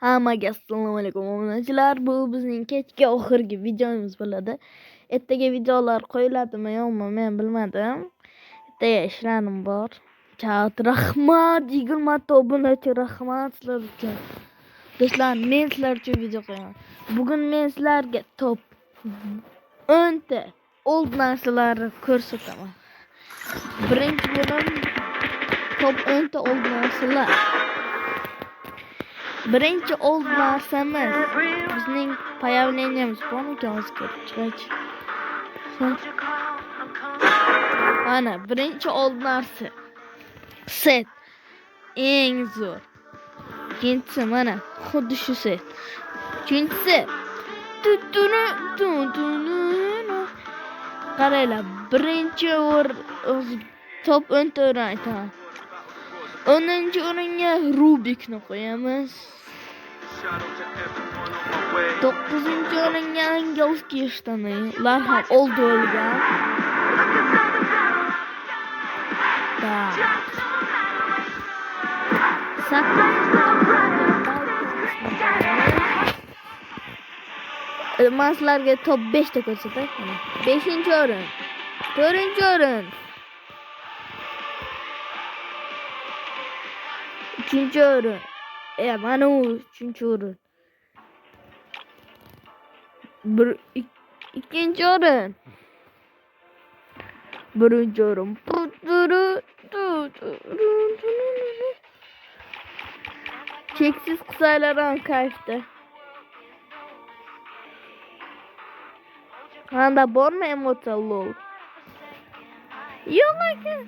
Hammaga assalomu alaykum obunachilar. Bu bizning kechki oxirgi videomiz bo'ladi. Ertaga videolar qo'yiladimi yo'qmi men bilmadim. Ertaga ishlarim bor. Chat, rahmat 20 marta obunachi, rahmat sizlar uchun. Do'stlar, men sizlar uchun video qo'yaman. Bugun men sizlarga top 10 ta old narsalarni ko'rsataman. Birinchi bo'lim top 10 ta old narsalar. Birinchi old narsamiz bizning появленияmiz bormi-ki hozir chiqaychi. Mana birinchi old narsa set eng zo'r. Ikkinchisi mana xuddi shu set. Uchinchisi qaranglar, birinchi top 10 ta o'rin aytaman. 10-o'ringa Rubikni qo'yamiz. 9-o'ringa angelskiy shtani. Ular ham old bo'lgan. Men sizlarga top 5 ta ko'rsatay. 5-o'rin. 4-o'rin. 3-o'rin. Mana u 3-o'rin. 2-o'rin. 1-o'rin. Cheksiz qisaylaran kayfda. Qanda bormi emotsiya lol? Yo'q ekan.